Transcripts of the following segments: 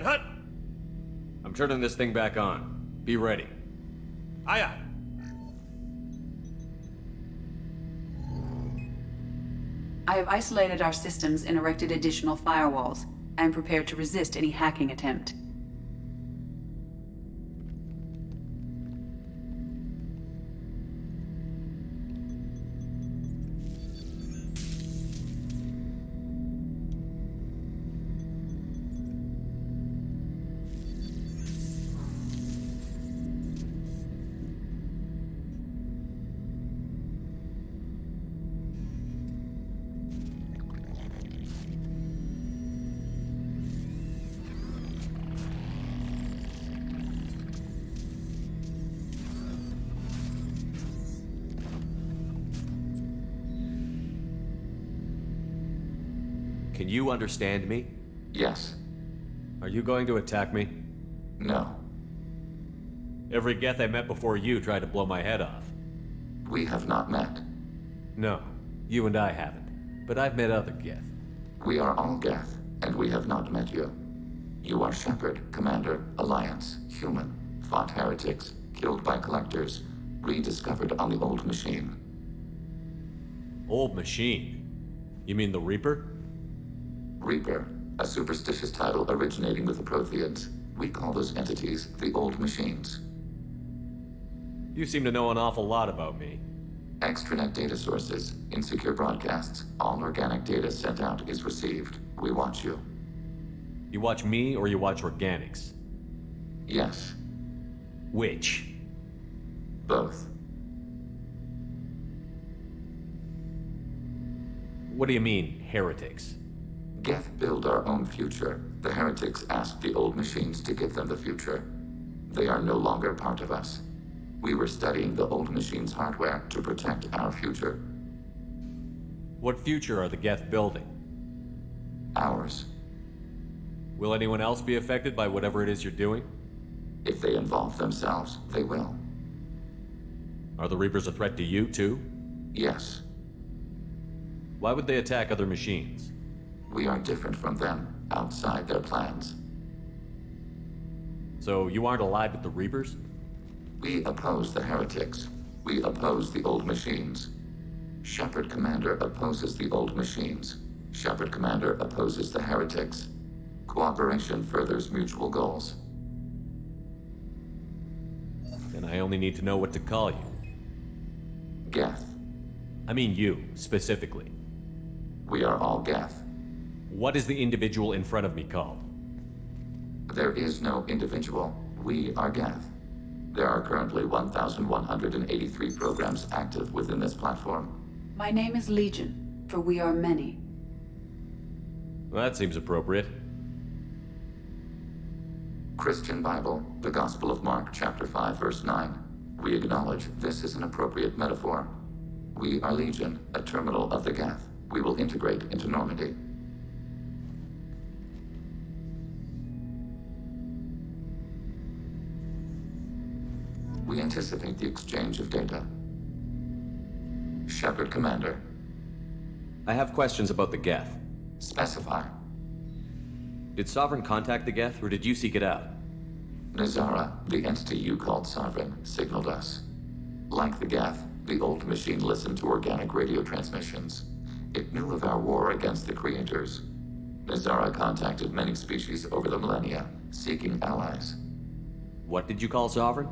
Hut! I'm turning this thing back on. Be ready. Aye, aye. I have isolated our systems and erected additional firewalls. I am prepared to resist any hacking attempt. Can you understand me? Yes. Are you going to attack me? No. Every Geth I met before you tried to blow my head off. We have not met. No, you and I haven't. But I've met other Geth. We are all Geth, and we have not met you. You are Shepherd, Commander, Alliance, Human, fought heretics, killed by collectors, rediscovered on the Old Machine. Old Machine? You mean the Reaper? Reaper, a superstitious title originating with the Protheans. We call those entities the Old Machines. You seem to know an awful lot about me. Extranet data sources, insecure broadcasts, all organic data sent out is received. We watch you. You watch me or you watch organics? Yes. Which? Both. What do you mean, heretics? Geth build our own future. The heretics asked the Old Machines to give them the future. They are no longer part of us. We were studying the Old Machines' hardware to protect our future. What future are the Geth building? Ours. Will anyone else be affected by whatever it is you're doing? If they involve themselves, they will. Are the Reapers a threat to you, too? Yes. Why would they attack other machines? We are different from them, outside their plans. So you aren't allied with the Reapers? We oppose the heretics. We oppose the Old Machines. Shepherd Commander opposes the Old Machines. Shepherd Commander opposes the heretics. Cooperation furthers mutual goals. Then I only need to know what to call you. Geth. I mean you, specifically. We are all Geth. What is the individual in front of me called? There is no individual. We are Geth. There are currently 1,183 programs active within this platform. My name is Legion, for we are many. Well, that seems appropriate. Christian Bible, the Gospel of Mark, chapter 5, verse 9. We acknowledge this is an appropriate metaphor. We are Legion, a terminal of the Geth. We will integrate into Normandy. We anticipate the exchange of data. Shepherd Commander. I have questions about the Geth. Specify. Did Sovereign contact the Geth, or did you seek it out? Nazara, the entity you called Sovereign, signaled us. Like the Geth, the Old Machine listened to organic radio transmissions. It knew of our war against the Creators. Nazara contacted many species over the millennia, seeking allies. What did you call Sovereign?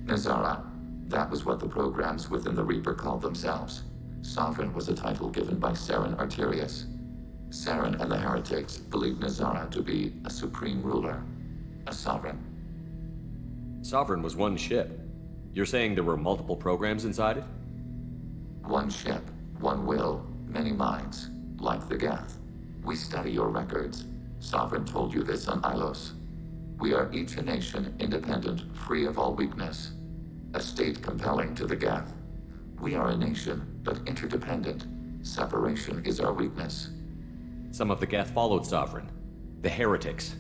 Nazara. That was what the programs within the Reaper called themselves. Sovereign was a title given by Saren Arterius. Saren and the heretics believed Nazara to be a supreme ruler, a sovereign. Sovereign was one ship. You're saying there were multiple programs inside it? One ship, one will, many minds, like the Geth. We study your records. Sovereign told you this on Ilos. We are each a nation, independent, free of all weakness. A state compelling to the Geth. We are a nation, but interdependent. Separation is our weakness. Some of the Geth followed Sovereign. The heretics.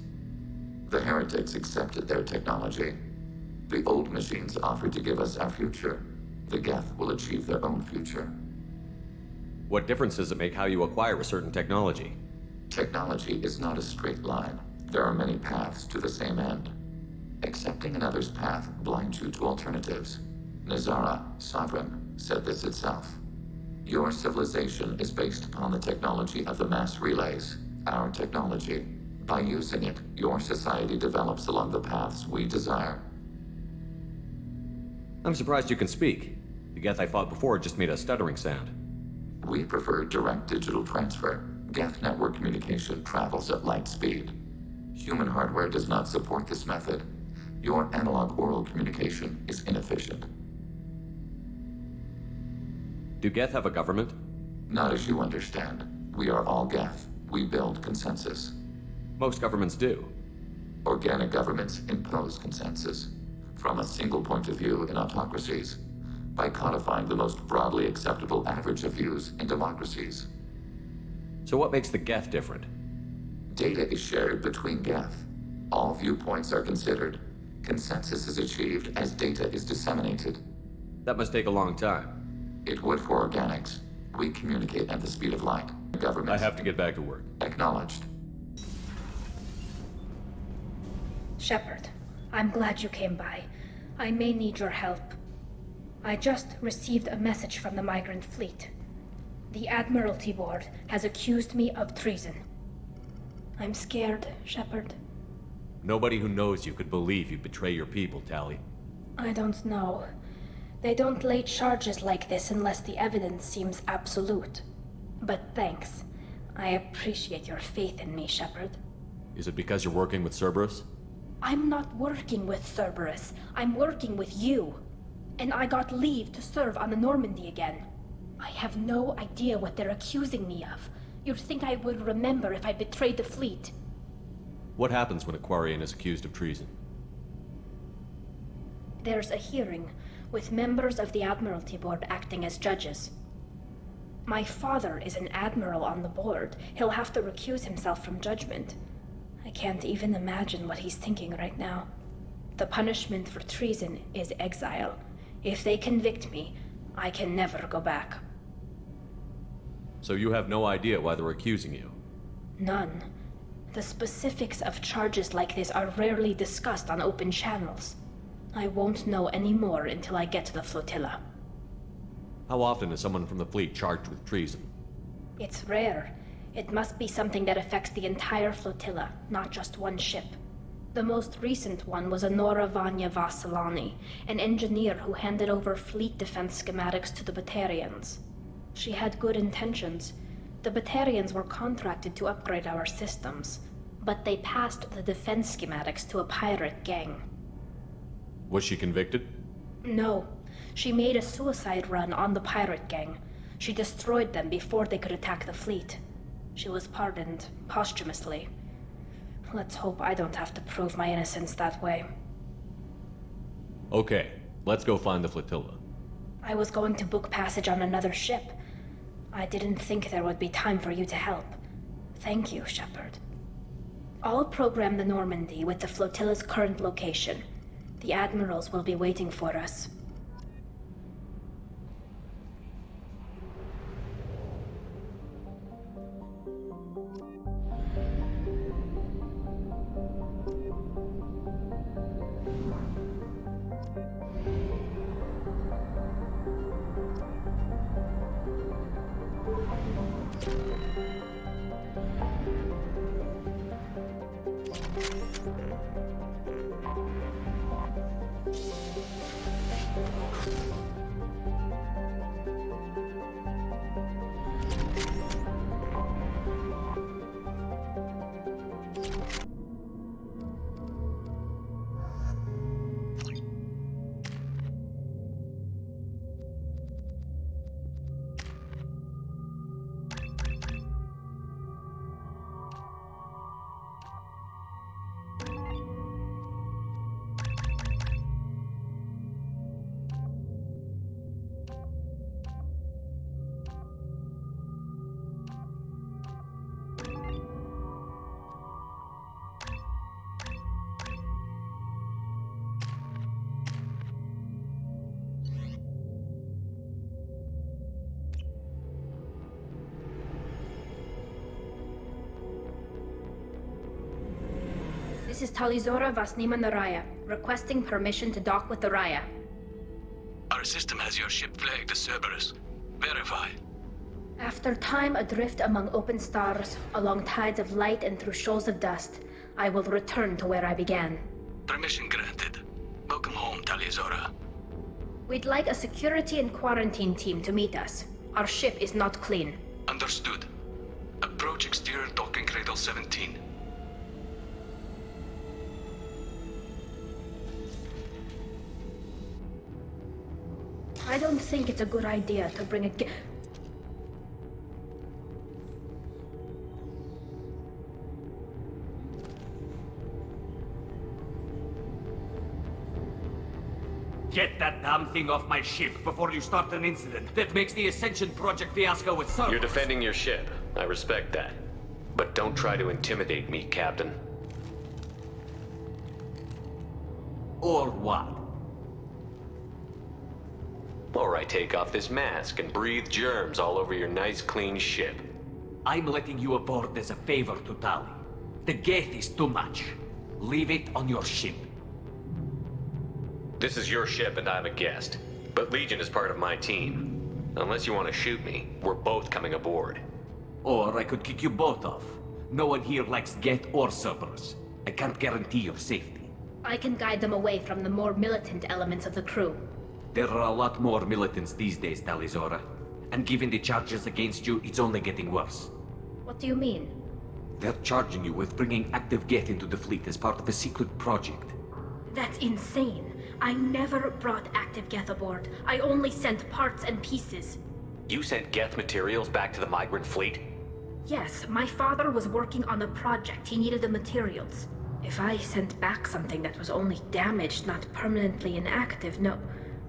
The heretics accepted their technology. The Old Machines offered to give us our future. The Geth will achieve their own future. What difference does it make how you acquire a certain technology? Technology is not a straight line. There are many paths to the same end. Accepting another's path blinds you to alternatives. Tali'zora, Sovereign, said this itself. Your civilization is based upon the technology of the mass relays, our technology. By using it, your society develops along the paths we desire. I'm surprised you can speak. The Geth I fought before just made a stuttering sound. We prefer direct digital transfer. Geth network communication travels at light speed. Human hardware does not support this method. Your analog oral communication is inefficient. Do Geth have a government? Not as you understand. We are all Geth. We build consensus. Most governments do. Organic governments impose consensus. From a single point of view in autocracies. By codifying the most broadly acceptable average of views in democracies. So what makes the Geth different? Data is shared between Geth. All viewpoints are considered. Consensus is achieved as data is disseminated. That must take a long time. It would for organics. We communicate at the speed of light. Government. I have to get back to work. Acknowledged. Shepard, I'm glad you came by. I may need your help. I just received a message from the migrant fleet. The Admiralty Board has accused me of treason. I'm scared, Shepard. Nobody who knows you could believe you'd betray your people, Tali. I don't know. They don't lay charges like this unless the evidence seems absolute. But thanks. I appreciate your faith in me, Shepard. Is it because you're working with Cerberus? I'm not working with Cerberus. I'm working with you. And I got leave to serve on the Normandy again. I have no idea what they're accusing me of. You'd think I would remember if I betrayed the fleet. What happens when a Quarian is accused of treason? There's a hearing, with members of the Admiralty Board acting as judges. My father is an admiral on the board. He'll have to recuse himself from judgment. I can't even imagine what he's thinking right now. The punishment for treason is exile. If they convict me, I can never go back. So you have no idea why they're accusing you? None. The specifics of charges like this are rarely discussed on open channels. I won't know any more until I get to the flotilla. How often is someone from the fleet charged with treason? It's rare. It must be something that affects the entire flotilla, not just one ship. The most recent one was Anora Vanya Vassilani, an engineer who handed over fleet defense schematics to the Batarians. She had good intentions. The Batarians were contracted to upgrade our systems, but they passed the defense schematics to a pirate gang. Was she convicted? No. She made a suicide run on the pirate gang. She destroyed them before they could attack the fleet. She was pardoned, posthumously. Let's hope I don't have to prove my innocence that way. Okay, let's go find the flotilla. I was going to book passage on another ship. I didn't think there would be time for you to help. Thank you, Shepard. I'll program the Normandy with the flotilla's current location. The admirals will be waiting for us. This is Tali'zora Vasnima Naraya, requesting permission to dock with the Raya. Our system has your ship flagged as Cerberus. Verify. After time adrift among open stars, along tides of light and through shoals of dust, I will return to where I began. Permission granted. Welcome home, Tali'zora. We'd like a security and quarantine team to meet us. Our ship is not clean. Understood. Approach exterior docking cradle 17. I don't think it's a good idea to bring a Get that damn thing off my ship before you start an incident that makes the Ascension Project fiasco with Cerberus. You're defending your ship. I respect that. But don't try to intimidate me, Captain. Or what? Or I take off this mask and breathe germs all over your nice, clean ship. I'm letting you aboard as a favor to Tali. The gate is too much. Leave it on your ship. This is your ship and I'm a guest. But Legion is part of my team. Unless you want to shoot me, we're both coming aboard. Or I could kick you both off. No one here likes Geth or Cerberus. I can't guarantee your safety. I can guide them away from the more militant elements of the crew. There are a lot more militants these days, Tali'zora. And given the charges against you, it's only getting worse. What do you mean? They're charging you with bringing active Geth into the fleet as part of a secret project. That's insane. I never brought active Geth aboard. I only sent parts and pieces. You sent Geth materials back to the migrant fleet? Yes, my father was working on a project. He needed the materials. If I sent back something that was only damaged, not permanently inactive, no,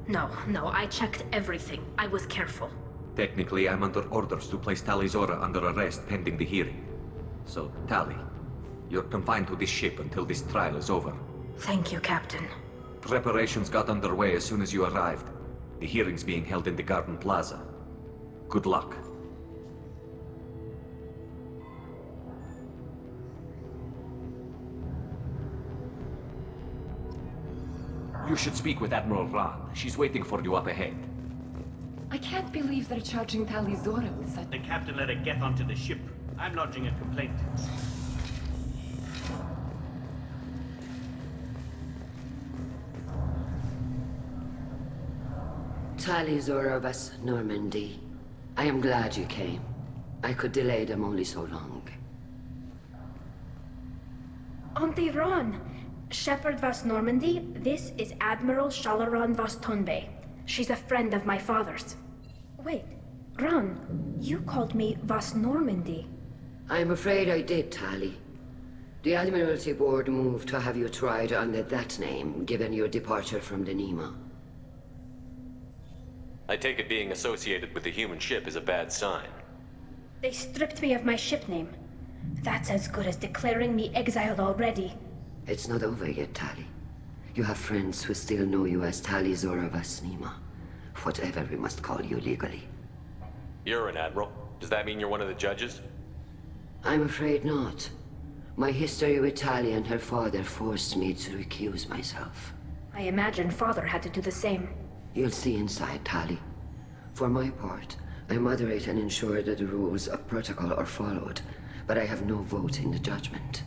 I checked everything. I was careful. Technically, I'm under orders to place Tali'zora under arrest pending the hearing. So, Tali, you're confined to this ship until this trial is over. Thank you, Captain. Preparations got underway as soon as you arrived. The hearing's being held in the Garden Plaza. Good luck. You should speak with Admiral Raan. She's waiting for you up ahead. I can't believe they're charging Tali'zora with such... The captain let it get onto the ship. I'm lodging a complaint. Tali'zora vas Normandy. I am glad you came. I could delay them only so long. Auntie Ron! Shepherd Vas Normandy, this is Admiral Shala'Raan Vas Tonbe. She's a friend of my father's. Wait, Ron, you called me Vas Normandy. I'm afraid I did, Tali. The Admiralty Board moved to have you tried under that name, given your departure from the Nima. I take it being associated with the human ship is a bad sign. They stripped me of my ship name. That's as good as declaring me exiled already. It's not over yet, Tali. You have friends who still know you as Tali'zora vas Nima. Whatever we must call you legally. You're an admiral. Does that mean you're one of the judges? I'm afraid not. My history with Tali and her father forced me to recuse myself. I imagine father had to do the same. You'll see inside, Tali. For my part, I moderate and ensure that the rules of protocol are followed, but I have no vote in the judgment.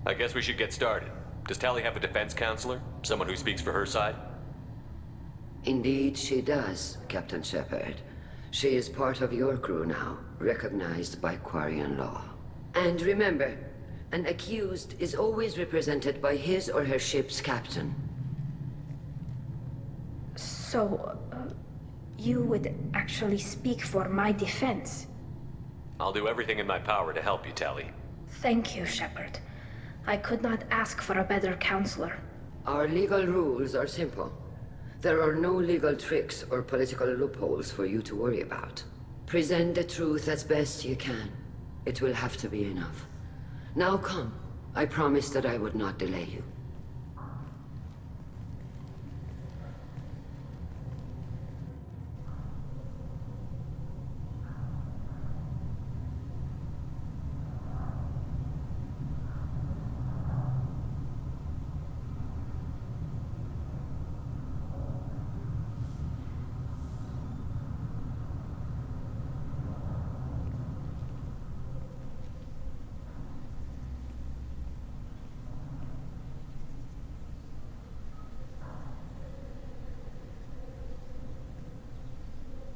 I guess we should get started. Does Tali have a defense counselor? Someone who speaks for her side? Indeed, she does, Captain Shepard. She is part of your crew now, recognized by Quarian law. And remember, an accused is always represented by his or her ship's captain. So, you would actually speak for my defense? I'll do everything in my power to help you, Tali. Thank you, Shepard. I could not ask for a better counselor. Our legal rules are simple. There are no legal tricks or political loopholes for you to worry about. Present the truth as best you can. It will have to be enough. Now come. I promised that I would not delay you.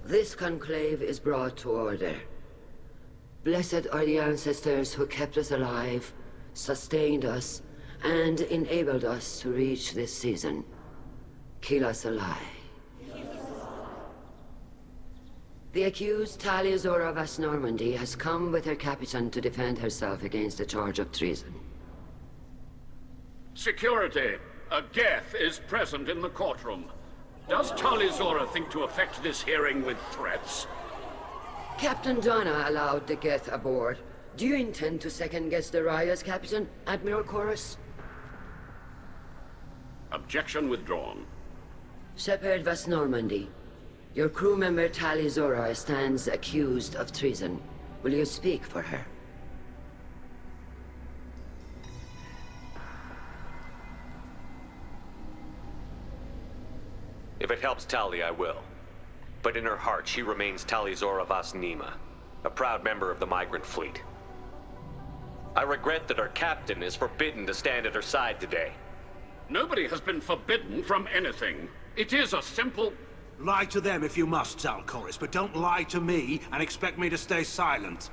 This conclave is brought to order. Blessed are the ancestors who kept us alive, sustained us, and enabled us to reach this season. Keep us alive. The accused Tali'zora of Normandy has come with her captain to defend herself against the charge of treason. Security! A Geth is present in the courtroom. Does Tali'zora think to effect this hearing with threats? Captain Donna allowed the Geth aboard. Do you intend to second-guess the Raya's captain, Admiral Chorus? Objection withdrawn. Shepard Normandy. Your crew member Tali'zora stands accused of treason. Will you speak for her? If it helps Tali, I will. But in her heart, she remains Tali'zora Vas Nima, a proud member of the migrant fleet. I regret that our captain is forbidden to stand at her side today. Nobody has been forbidden from anything. It is a simple... Lie to them if you must, Chorus, but don't lie to me and expect me to stay silent.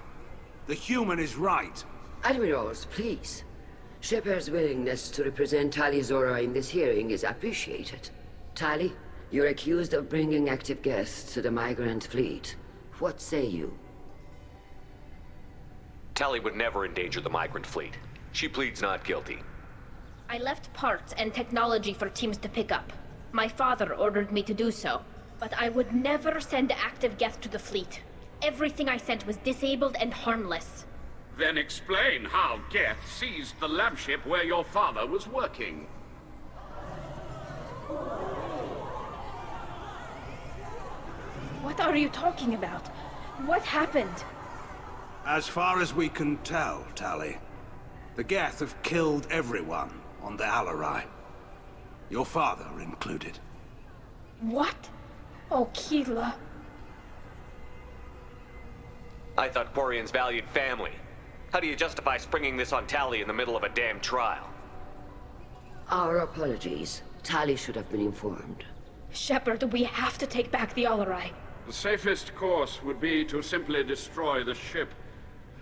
The human is right. Admirals, please. Shepard's willingness to represent Tali'zora in this hearing is appreciated. Tali, you're accused of bringing active guests to the migrant fleet. What say you? Tali would never endanger the migrant fleet. She pleads not guilty. I left parts and technology for teams to pick up. My father ordered me to do so, but I would never send active Geth to the fleet. Everything I sent was disabled and harmless. Then explain how Geth seized the lab ship where your father was working. What are you talking about? What happened? As far as we can tell, Tali, the Geth have killed everyone on the Alarai. Your father included. What? Oh, Keela. I thought Quarians valued family. How do you justify springing this on Tali in the middle of a damn trial? Our apologies. Tali should have been informed. Shepard, we have to take back the Alarai. The safest course would be to simply destroy the ship.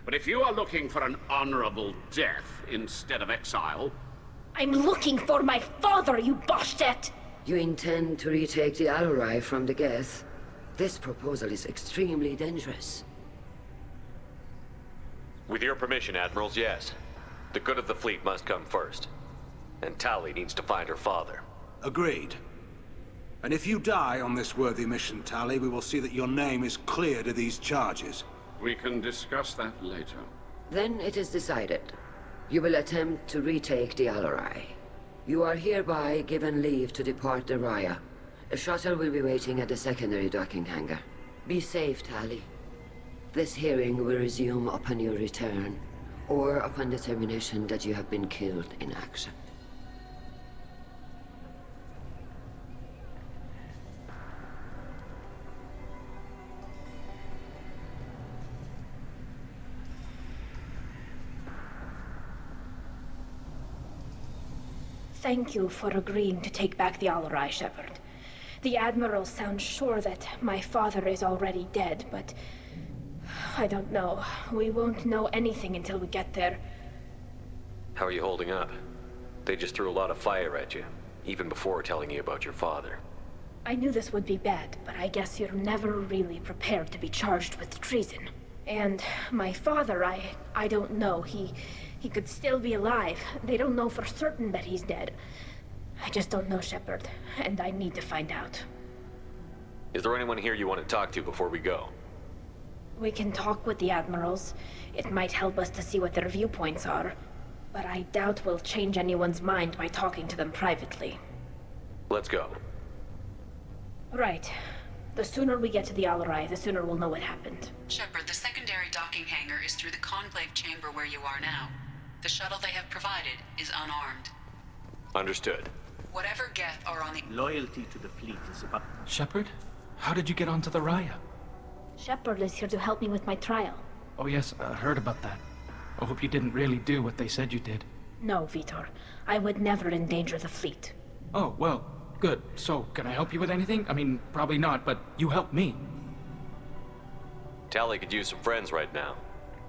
But if you are looking for an honorable death instead of exile... I'm looking for my father, you bastet! You intend to retake the Alarai from the Geth? This proposal is extremely dangerous. With your permission, Admirals, yes. The good of the fleet must come first. And Tali needs to find her father. Agreed. And if you die on this worthy mission, Tali, we will see that your name is cleared of these charges. We can discuss that later. Then it is decided. You will attempt to retake the Alarai. You are hereby given leave to depart the Raya. A shuttle will be waiting at the secondary docking hangar. Be safe, Tali. This hearing will resume upon your return, or upon determination that you have been killed in action. Thank you for agreeing to take back the Alarai, Shepard. The Admiral sounds sure that my father is already dead, but... I don't know. We won't know anything until we get there. How are you holding up? They just threw a lot of fire at you, even before telling you about your father. I knew this would be bad, but I guess you're never really prepared to be charged with treason. And my father, I don't know. He could still be alive. They don't know for certain that he's dead. I just don't know, Shepard, and I need to find out. Is there anyone here you want to talk to before we go? We can talk with the Admirals. It might help us to see what their viewpoints are. But I doubt we'll change anyone's mind by talking to them privately. Let's go. Right. The sooner we get to the Alarai, the sooner we'll know what happened. Shepard, the secondary docking hangar is through the conclave chamber where you are now. The shuttle they have provided is unarmed. Understood. Whatever Geth are on the... Loyalty to the fleet is about... Shepard? How did you get onto the Raya? Shepard is here to help me with my trial. Oh yes, I heard about that. I hope you didn't really do what they said you did. No, Vitor. I would never endanger the fleet. Oh, well, good. So, can I help you with anything? I mean, probably not, but you helped me. Tali could use some friends right now.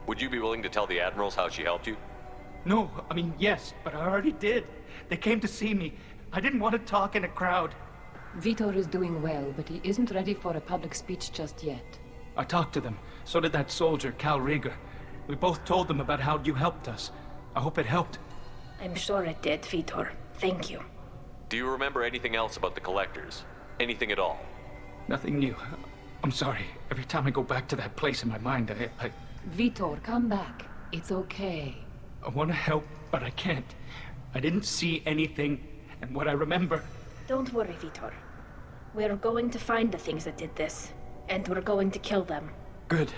Would you be willing to tell the admirals how she helped you? No, I mean, yes, but I already did. They came to see me. I didn't want to talk in a crowd. Vitor is doing well, but he isn't ready for a public speech just yet. I talked to them. So did that soldier, Kal'Reegar. We both told them about how you helped us. I hope it helped. I'm sure it did, Vitor. Thank you. Do you remember anything else about the Collectors? Anything at all? Nothing new. I'm sorry. Every time I go back to that place in my mind, I Vitor, come back. It's okay. I want to help, but I can't. I didn't see anything, and what I remember... Don't worry, Vitor. We're going to find the things that did this, and we're going to kill them. Good.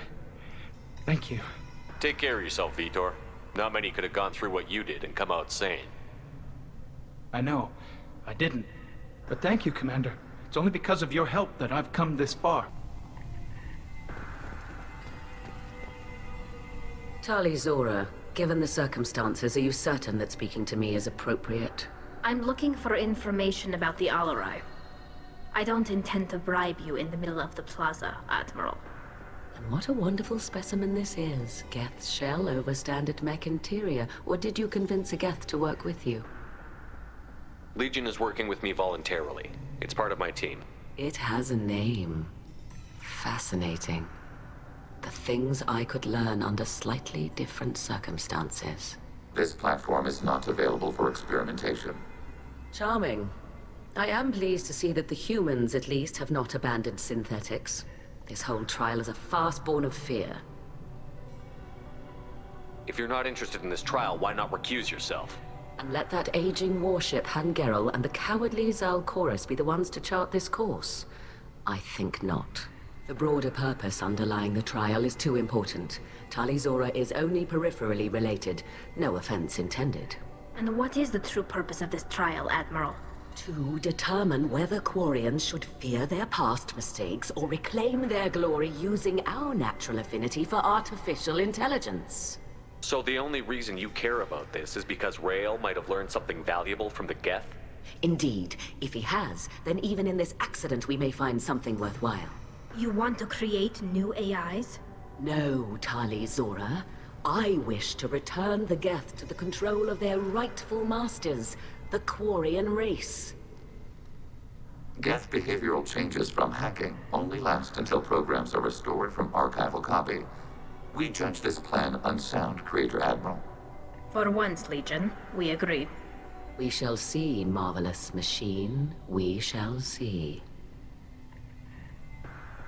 Thank you. Take care of yourself, Vitor. Not many could have gone through what you did and come out sane. I know. I didn't. But thank you, Commander. It's only because of your help that I've come this far. Tali'zora, given the circumstances, are you certain that speaking to me is appropriate? I'm looking for information about the Alarai. I don't intend to bribe you in the middle of the plaza, Admiral. And what a wonderful specimen this is. Geth's shell overstand at mech interior. Or did you convince a Geth to work with you? Legion is working with me voluntarily. It's part of my team. It has a name. Fascinating. The things I could learn under slightly different circumstances. This platform is not available for experimentation. Charming. I am pleased to see that the humans, at least, have not abandoned synthetics. This whole trial is a farce born of fear. If you're not interested in this trial, why not recuse yourself? And let that aging warship Hangerel and the cowardly Zal'Koris be the ones to chart this course? I think not. The broader purpose underlying the trial is too important. Tali'zora is only peripherally related. No offense intended. And what is the true purpose of this trial, Admiral? To determine whether Quarians should fear their past mistakes or reclaim their glory using our natural affinity for artificial intelligence. So the only reason you care about this is because Rael might have learned something valuable from the Geth? Indeed. If he has, then even in this accident we may find something worthwhile. You want to create new AIs? No, Tali'zora. I wish to return the Geth to the control of their rightful masters, the Quarian race. Geth behavioral changes from hacking only last until programs are restored from archival copy. We judge this plan unsound, Creator Admiral. For once, Legion, we agree. We shall see, marvelous machine. We shall see.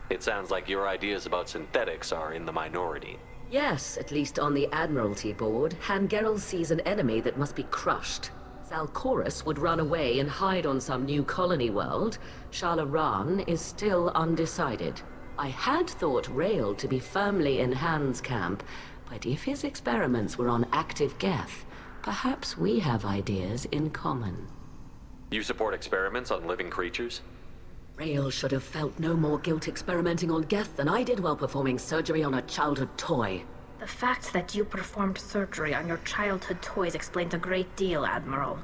It sounds like your ideas about synthetics are in the minority. Yes, at least on the Admiralty board, Hangerel sees an enemy that must be crushed. Zal'Koris would run away and hide on some new colony world. Shala'Raan is still undecided. I had thought Rael to be firmly in Han's camp, but if his experiments were on active Geth, perhaps we have ideas in common. You support experiments on living creatures? Rael should have felt no more guilt experimenting on Geth than I did while performing surgery on a childhood toy. The fact that you performed surgery on your childhood toys explains a great deal, Admiral.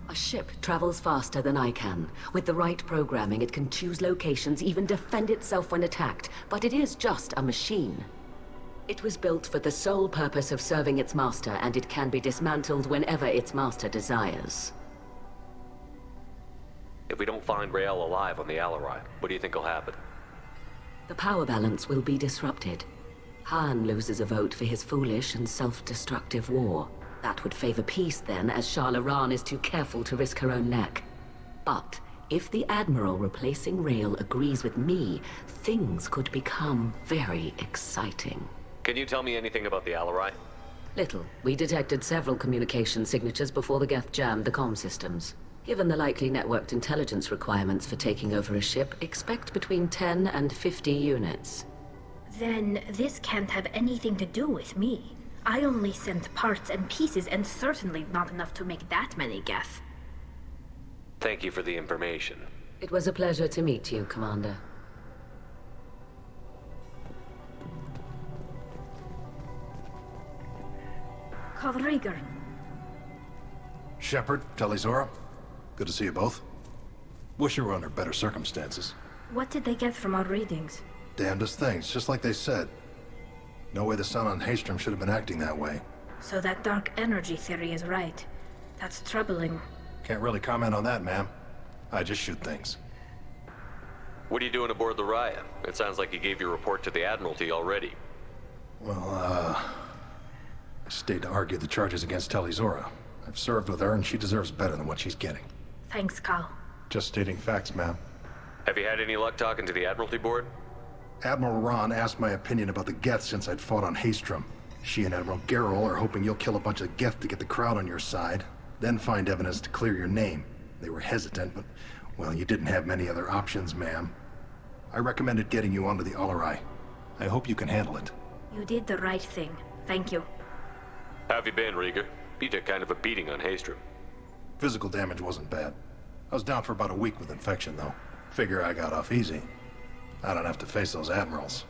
A ship travels faster than I can. With the right programming, it can choose locations, even defend itself when attacked. But it is just a machine. It was built for the sole purpose of serving its master, and it can be dismantled whenever its master desires. If we don't find Rael alive on the Alarai, what do you think will happen? The power balance will be disrupted. Han loses a vote for his foolish and self-destructive war. That would favor peace then, as Shala'Raan is too careful to risk her own neck. But if the Admiral replacing Rael agrees with me, things could become very exciting. Can you tell me anything about the Alarai? Little. We detected several communication signatures before the Geth jammed the comm systems. Given the likely networked intelligence requirements for taking over a ship, expect between 10 and 50 units. Then this can't have anything to do with me. I only sent parts and pieces, and certainly not enough to make that many Geth. Thank you for the information. It was a pleasure to meet you, Commander. Kal'Reegar. Shepard, Tali'zora. Good to see you both. Wish you were under better circumstances. What did they get from our readings? Damnedest things, just like they said. No way the sun on Haystrom should have been acting that way. So that dark energy theory is right. That's troubling. Can't really comment on that, ma'am. I just shoot things. What are you doing aboard the Raya? It sounds like you gave your report to the Admiralty already. Well, I stayed to argue the charges against Tali'zora. I've served with her, and she deserves better than what she's getting. Thanks, Kal. Just stating facts, ma'am. Have you had any luck talking to the Admiralty Board? Admiral Ron asked my opinion about the Geth since I'd fought on Haystrom. She and Admiral Gerrel are hoping you'll kill a bunch of Geth to get the crowd on your side, then find evidence to clear your name. They were hesitant, but, well, you didn't have many other options, ma'am. I recommended getting you onto the Alarai. I hope you can handle it. You did the right thing. Thank you. How have you been, Rieger? You took kind of a beating on Haystrom. Physical damage wasn't bad. I was down for about a week with infection, though. Figure I got off easy. I don't have to face those admirals.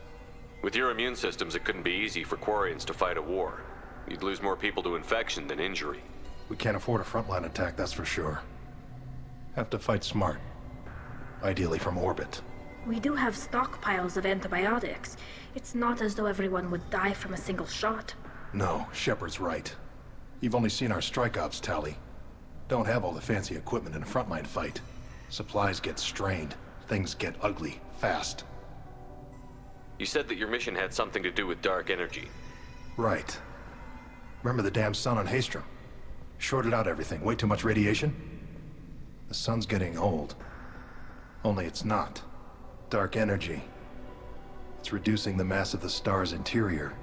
With your immune systems, it couldn't be easy for Quarians to fight a war. You'd lose more people to infection than injury. We can't afford a frontline attack, that's for sure. Have to fight smart. Ideally from orbit. We do have stockpiles of antibiotics. It's not as though everyone would die from a single shot. No, Shepard's right. You've only seen our strike ops, Tali. Don't have all the fancy equipment in a frontline fight. Supplies get strained. Things get ugly, fast. You said that your mission had something to do with dark energy. Right. Remember the damn sun on Haystrom? Shorted out everything. Way too much radiation? The sun's getting old. Only it's not. Dark energy. It's reducing the mass of the star's interior.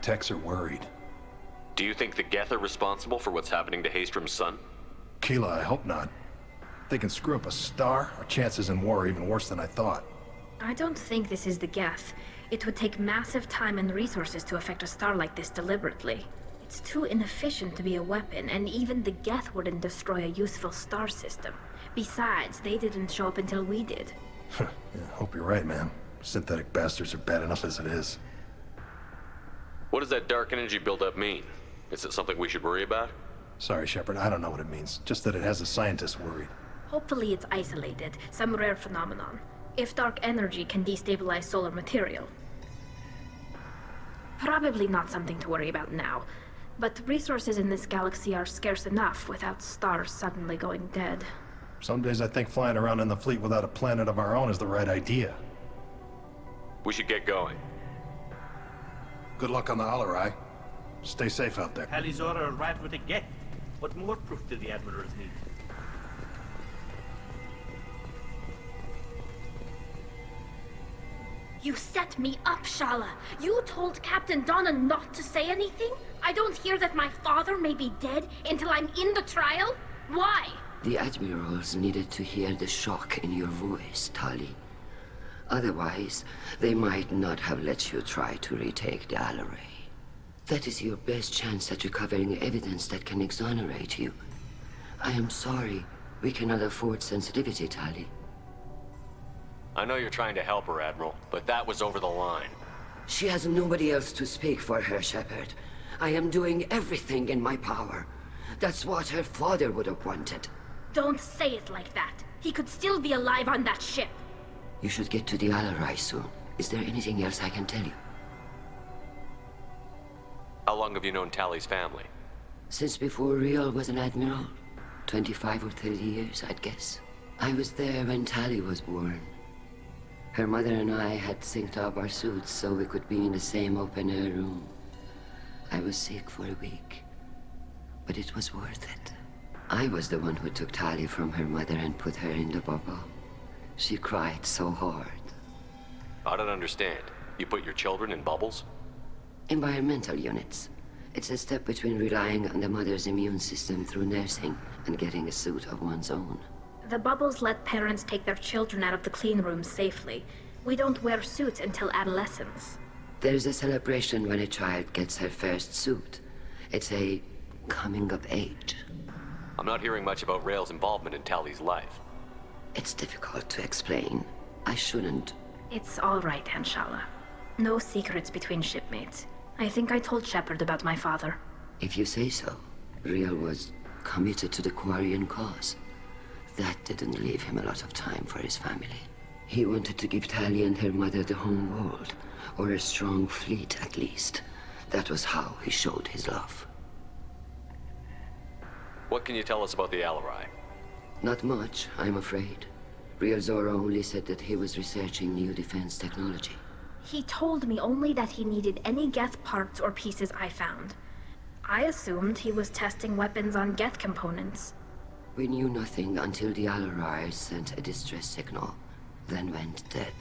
Techs are worried. Do you think the Geth are responsible for what's happening to Haystrom's sun? Keela, I hope not. If they can screw up a star, our chances in war are even worse than I thought. I don't think this is the Geth. It would take massive time and resources to affect a star like this deliberately. It's too inefficient to be a weapon, and even the Geth wouldn't destroy a useful star system. Besides, they didn't show up until we did. Yeah, hope you're right, man. Synthetic bastards are bad enough as it is. What does that dark energy buildup mean? Is it something we should worry about? Sorry, Shepard, I don't know what it means. Just that it has the scientists worried. Hopefully it's isolated, some rare phenomenon. If dark energy can destabilize solar material. Probably not something to worry about now. But resources in this galaxy are scarce enough without stars suddenly going dead. Some days I think flying around in the fleet without a planet of our own is the right idea. We should get going. Good luck on the Alarai. Stay safe out there. Tali'zora arrived with a Geth. What more proof do the Admirals need? You set me up, Shala. You told Captain Donna not to say anything? I don't hear that my father may be dead until I'm in the trial? Why? The Admirals needed to hear the shock in your voice, Tali. Otherwise, they might not have let you try to retake the Alarai. That is your best chance at recovering evidence that can exonerate you. I am sorry. We cannot afford sensitivity, Tali. I know you're trying to help her, Admiral, but that was over the line. She has nobody else to speak for her, Shepard. I am doing everything in my power. That's what her father would have wanted. Don't say it like that. He could still be alive on that ship. You should get to the Alarai soon. Is there anything else I can tell you? How long have you known Tali's family? Since before Riel was an admiral. 25 or 30 years, I'd guess. I was there when Tali was born. Her mother and I had synced up our suits so we could be in the same open-air room. I was sick for a week, but it was worth it. I was the one who took Tali from her mother and put her in the bubble. She cried so hard. I don't understand. You put your children in bubbles? Environmental units. It's a step between relying on the mother's immune system through nursing and getting a suit of one's own. The bubbles let parents take their children out of the clean rooms safely. We don't wear suits until adolescence. There's a celebration when a child gets her first suit. It's a coming of age. I'm not hearing much about Rael's involvement in Tali's life. It's difficult to explain. I shouldn't. It's all right, Anshala. No secrets between shipmates. I think I told Shepard about my father. If you say so. Riel was committed to the Quarian cause. That didn't leave him a lot of time for his family. He wanted to give Tali and her mother the home world, or a strong fleet at least. That was how he showed his love. What can you tell us about the Alarai? Not much, I'm afraid. Tali'zora only said that he was researching new defense technology. He told me only that he needed any Geth parts or pieces I found. I assumed he was testing weapons on Geth components. We knew nothing until the Alarai sent a distress signal, then went dead.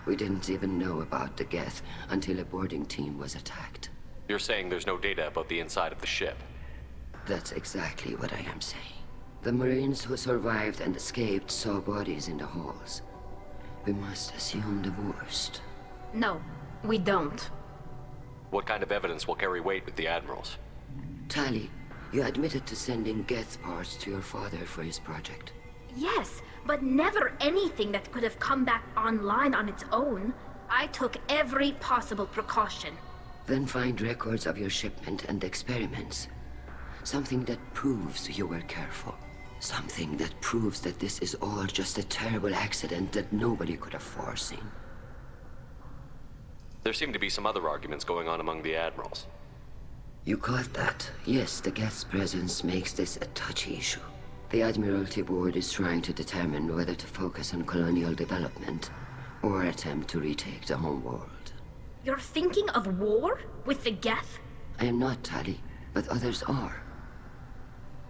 We didn't even know about the Geth until a boarding team was attacked. You're saying there's no data about the inside of the ship? That's exactly what I am saying. The Marines who survived and escaped saw bodies in the halls. We must assume the worst. No, we don't. What kind of evidence will carry weight with the Admirals? Tali, you admitted to sending Geth parts to your father for his project. Yes, but never anything that could have come back online on its own. I took every possible precaution. Then find records of your shipment and experiments. Something that proves you were careful. Something that proves that this is all just a terrible accident that nobody could have foreseen. There seem to be some other arguments going on among the Admirals. You caught that? Yes, the Geth's presence makes this a touchy issue. The Admiralty Board is trying to determine whether to focus on colonial development or attempt to retake the homeworld. You're thinking of war? With the Geth? I am not, Tali, but others are.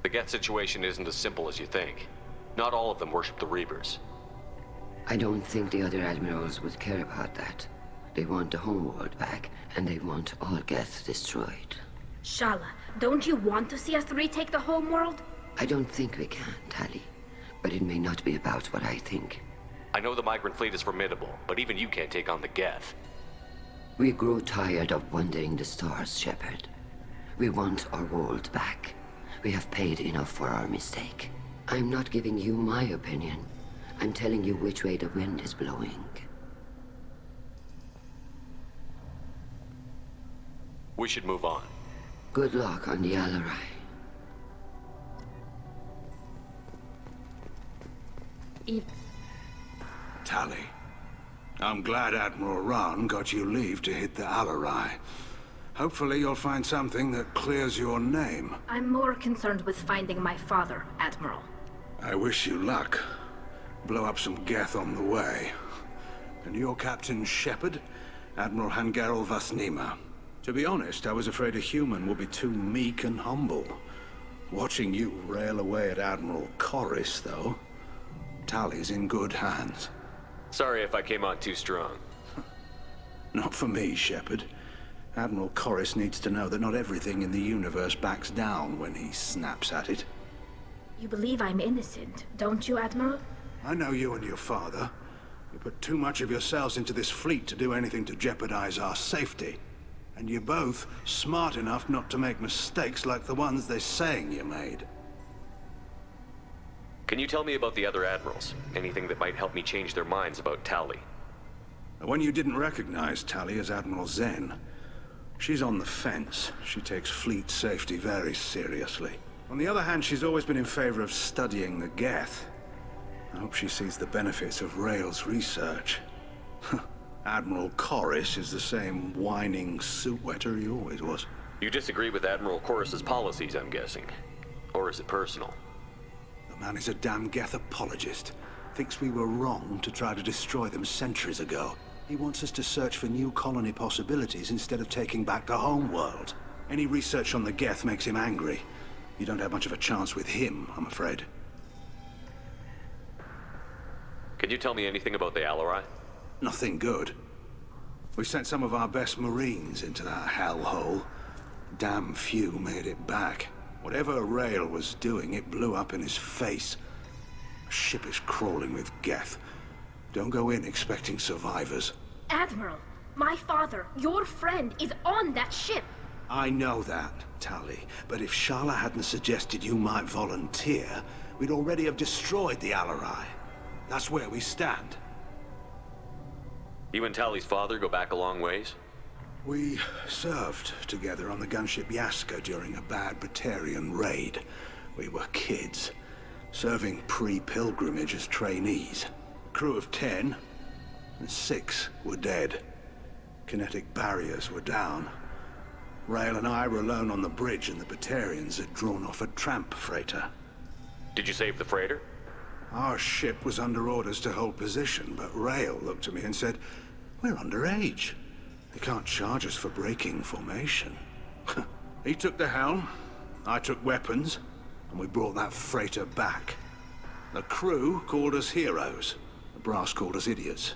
The Geth situation isn't as simple as you think. Not all of them worship the Reapers. I don't think the other Admirals would care about that. They want the homeworld back, and they want all Geth destroyed. Shala, don't you want to see us retake the homeworld? I don't think we can, Tali. But it may not be about what I think. I know the migrant fleet is formidable, but even you can't take on the Geth. We grow tired of wandering the stars, Shepard. We want our world back. We have paid enough for our mistake. I'm not giving you my opinion. I'm telling you which way the wind is blowing. We should move on. Good luck on the Alarai. Tali, I'm glad Admiral Raan got you leave to hit the Alarai. Hopefully you'll find something that clears your name. I'm more concerned with finding my father, Admiral. I wish you luck. Blow up some Geth on the way. And your Captain Shepard, Admiral Hangarel Vasnima. To be honest, I was afraid a human would be too meek and humble. Watching you rail away at Admiral Corris, though, Tali's in good hands. Sorry if I came on too strong. Not for me, Shepard. Admiral Corris needs to know that not everything in the universe backs down when he snaps at it. You believe I'm innocent, don't you, Admiral? I know you and your father. You put too much of yourselves into this fleet to do anything to jeopardize our safety. And you're both smart enough not to make mistakes like the ones they're saying you made. Can you tell me about the other Admirals? Anything that might help me change their minds about Tali? The one you didn't recognize Tali as Admiral Zen. She's on the fence. She takes fleet safety very seriously. On the other hand, she's always been in favor of studying the Geth. I hope she sees the benefits of Rael's research. Admiral Corris is the same whining suit-wetter he always was. You disagree with Admiral Corris's policies, I'm guessing. Or is it personal? The man is a damn Geth apologist. Thinks we were wrong to try to destroy them centuries ago. He wants us to search for new colony possibilities instead of taking back the homeworld. Any research on the Geth makes him angry. You don't have much of a chance with him, I'm afraid. Can you tell me anything about the Alarai? Nothing good. We sent some of our best Marines into that hellhole. Damn few made it back. Whatever Rael was doing, it blew up in his face. The ship is crawling with Geth. Don't go in expecting survivors. Admiral, my father, your friend, is on that ship. I know that, Tali, but if Shala hadn't suggested you might volunteer, we'd already have destroyed the Alarai. That's where we stand. You and Tali's father go back a long ways? We served together on the gunship Yaska during a bad Batarian raid. We were kids, serving pre-pilgrimage as trainees. A crew of 10, and 6 were dead. Kinetic barriers were down. Rael and I were alone on the bridge, and the Batarians had drawn off a tramp freighter. Did you save the freighter? Our ship was under orders to hold position, but Rael looked at me and said, "We're underage. They can't charge us for breaking formation." He took the helm, I took weapons, and we brought that freighter back. The crew called us heroes. The brass called us idiots.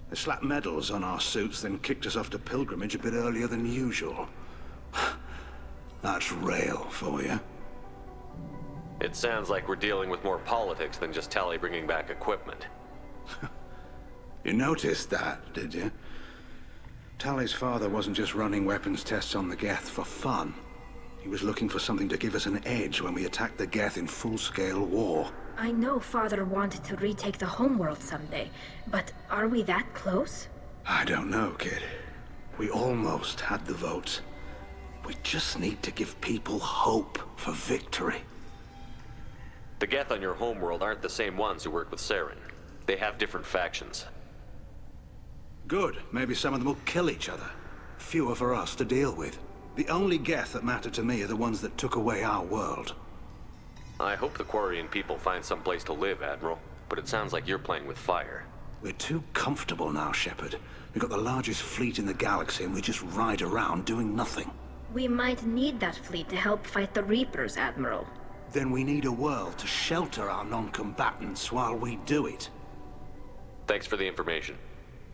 They slapped medals on our suits, then kicked us off to pilgrimage a bit earlier than usual. That's Rael for you. It sounds like we're dealing with more politics than just Tali bringing back equipment. You noticed that, did you? Tali's father wasn't just running weapons tests on the Geth for fun. He was looking for something to give us an edge when we attacked the Geth in full-scale war. I know Father wanted to retake the homeworld someday, but are we that close? I don't know, kid. We almost had the votes. We just need to give people hope for victory. The Geth on your homeworld aren't the same ones who work with Saren. They have different factions. Good. Maybe some of them will kill each other. Fewer for us to deal with. The only Geth that matter to me are the ones that took away our world. I hope the Quarian people find some place to live, Admiral. But it sounds like you're playing with fire. We're too comfortable now, Shepard. We've got the largest fleet in the galaxy and we just ride around doing nothing. We might need that fleet to help fight the Reapers, Admiral. Then we need a world to shelter our non-combatants while we do it. Thanks for the information.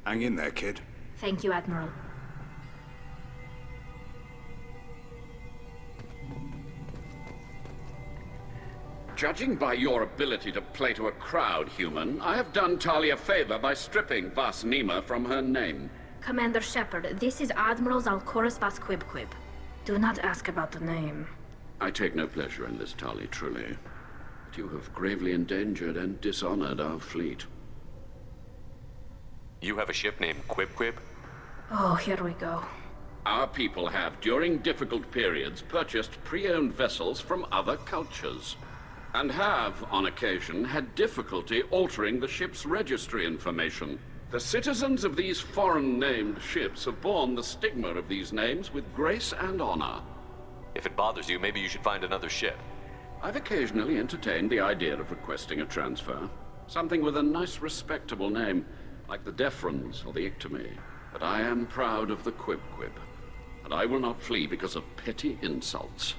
Hang in there, kid. Thank you, Admiral. Judging by your ability to play to a crowd, human, I have done Tali a favor by stripping Vas Nima from her name. Commander Shepard, this is Admiral Zalcorus Vas Quibquib. Do not ask about the name. I take no pleasure in this, Tali, truly. But you have gravely endangered and dishonored our fleet. You have a ship named Quib? Oh, here we go. Our people have, during difficult periods, purchased pre-owned vessels from other cultures. And have, on occasion, had difficulty altering the ship's registry information. The citizens of these foreign-named ships have borne the stigma of these names with grace and honor. If it bothers you, maybe you should find another ship. I've occasionally entertained the idea of requesting a transfer. Something with a nice, respectable name, like the Defrons or the Ictomy. But I am proud of the Quib, and I will not flee because of petty insults.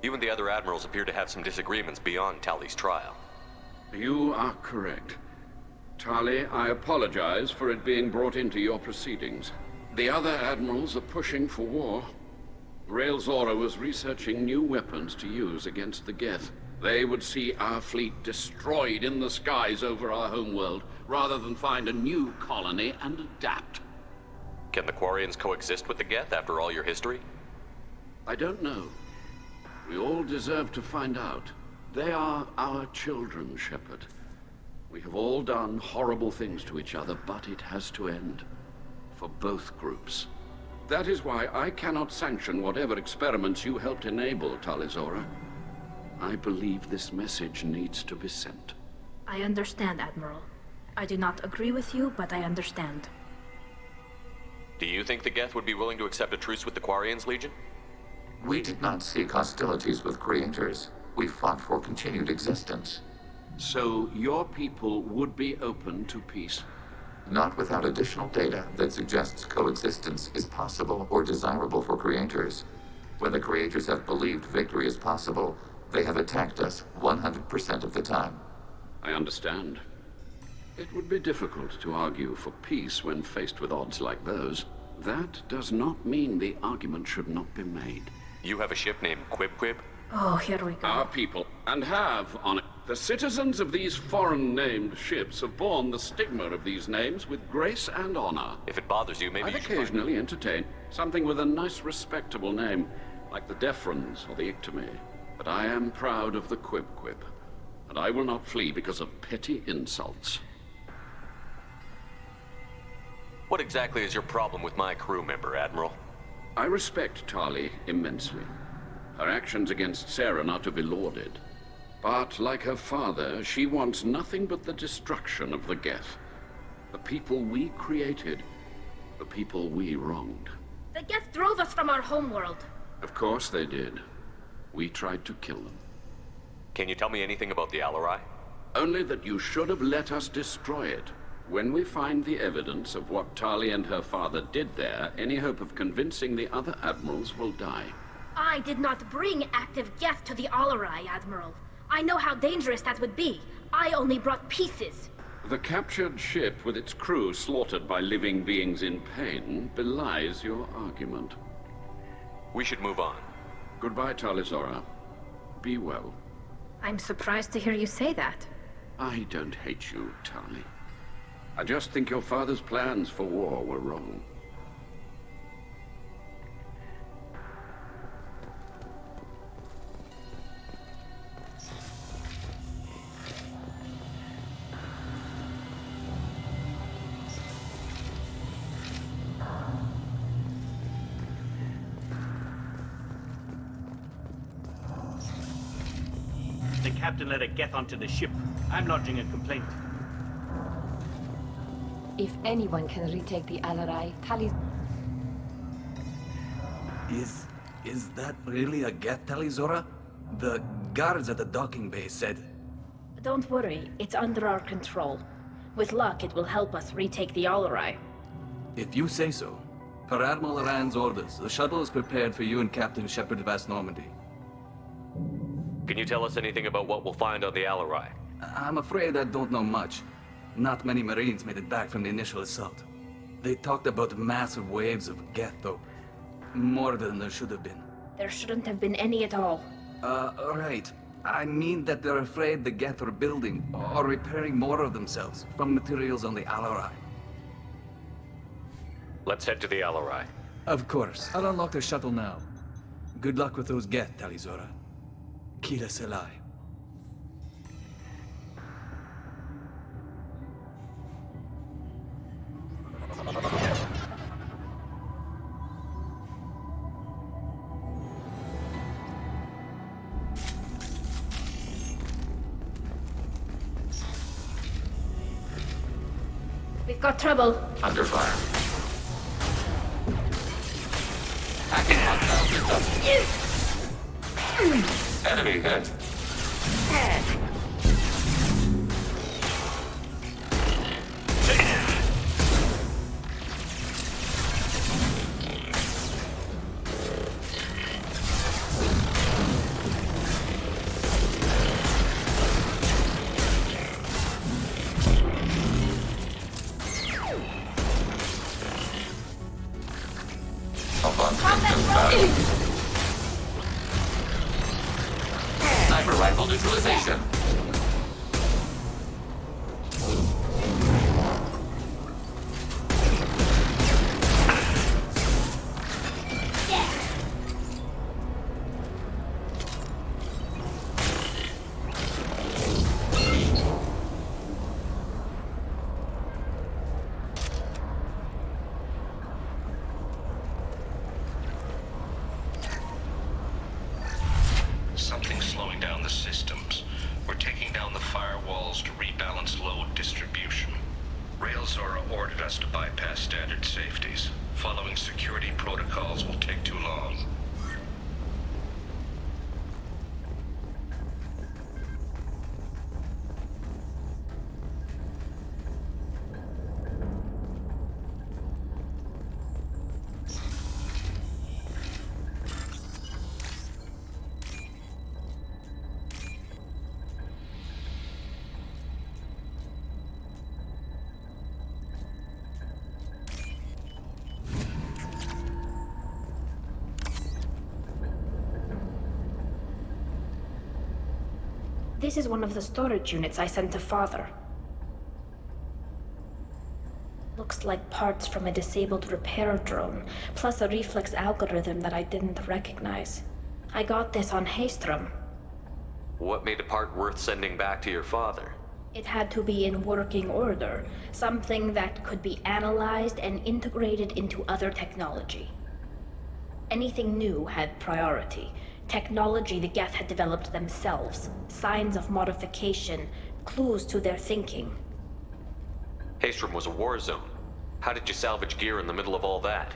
You and the other admirals appear to have some disagreements beyond Tali's trial. You are correct. Tali, I apologize for it being brought into your proceedings. The other admirals are pushing for war. Rael'Zora was researching new weapons to use against the Geth. They would see our fleet destroyed in the skies over our homeworld, rather than find a new colony and adapt. Can the Quarians coexist with the Geth after all your history? I don't know. We all deserve to find out. They are our children, Shepard. We have all done horrible things to each other, but it has to end. For both groups. That is why I cannot sanction whatever experiments you helped enable, Tali'zora. I believe this message needs to be sent. I understand, Admiral. I do not agree with you, but I understand. Do you think the Geth would be willing to accept a truce with the Quarians, Legion? We did not seek hostilities with creators. We fought for continued existence. So your people would be open to peace? Not without additional data that suggests coexistence is possible or desirable for creators. When the creators have believed victory is possible, they have attacked us 100% of the time. I understand. It would be difficult to argue for peace when faced with odds like those. That does not mean the argument should not be made. You have a ship named Quib? Oh, here we go. Our people, and have on it. The citizens of these foreign-named ships have borne the stigma of these names with grace and honor. If it bothers you, maybe I've you should occasionally entertained something with a nice, respectable name, like the Defrons or the Ictomy. But I am proud of the Quib, and I will not flee because of petty insults. What exactly is your problem with my crew member, Admiral? I respect Tali immensely. Her actions against Saren are to be lauded. But, like her father, she wants nothing but the destruction of the Geth. The people we created The people we wronged. The Geth drove us from our homeworld. Of course they did. We tried to kill them. Can you tell me anything about the Alarai? Only that you should have let us destroy it. When we find the evidence of what Tali and her father did there, any hope of convincing the other admirals will die. I did not bring active Geth to the Alarai, Admiral. I know how dangerous that would be. I only brought pieces. The captured ship with its crew slaughtered by living beings in pain belies your argument. We should move on. Goodbye, Tali'zora. Be well. I'm surprised to hear you say that. I don't hate you, Tali. I just think your father's plans for war were wrong. The captain let a Geth onto the ship. I'm lodging a complaint. If anyone can retake the Alarai, Is that really a Geth, Tali'zora? The guards at the docking bay said... Don't worry, it's under our control. With luck, it will help us retake the Alarai. If you say so. Per Admiral Rand's orders, the shuttle is prepared for you and Captain Shepard Vast Normandy. Can you tell us anything about what we'll find on the Alarai? I'm afraid I don't know much. Not many Marines made it back from the initial assault. They talked about massive waves of Geth, though. More than there should have been. There shouldn't have been any at all. Right. I mean that they're afraid the Geth are building or repairing more of themselves from materials on the Alarai. Let's head to the Alarai. Of course. I'll unlock the shuttle now. Good luck with those Geth, Tali'zora. Kila Selai. We've got trouble. Under fire. Hacking hostile system. Enemy hit. Sniper rifle neutralization. Something's slowing down the systems. We're taking down the firewalls to rebalance load distribution. Railzora ordered us to bypass standard safeties. Following security protocols will take too long. This is one of the storage units I sent to Father. Looks like parts from a disabled repair drone, plus a reflex algorithm that I didn't recognize. I got this on Haestrom. What made a part worth sending back to your father? It had to be in working order, something that could be analyzed and integrated into other technology. Anything new had priority. Technology the Geth had developed themselves, signs of modification, clues to their thinking. Haestrom was a war zone. How did you salvage gear in the middle of all that?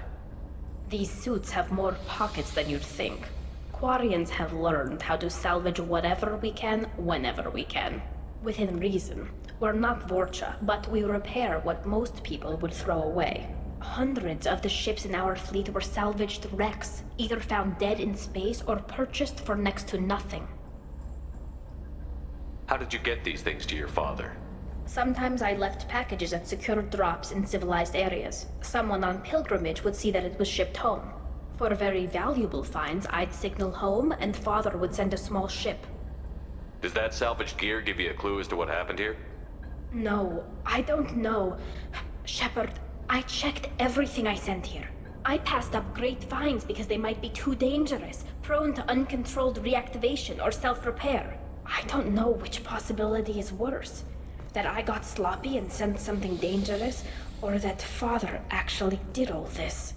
These suits have more pockets than you'd think. Quarians have learned how to salvage whatever we can, whenever we can. Within reason. We're not Vorcha, but we repair what most people would throw away. Hundreds of the ships in our fleet were salvaged wrecks, either found dead in space or purchased for next to nothing. How did you get these things to your father? Sometimes I left packages at secured drops in civilized areas. Someone on pilgrimage would see that it was shipped home. For very valuable finds, I'd signal home, and Father would send a small ship. Does that salvaged gear give you a clue as to what happened here? No, I don't know. Shepard, I checked everything I sent here. I passed up great finds because they might be too dangerous, prone to uncontrolled reactivation or self-repair. I don't know which possibility is worse. That I got sloppy and sent something dangerous, or that Father actually did all this.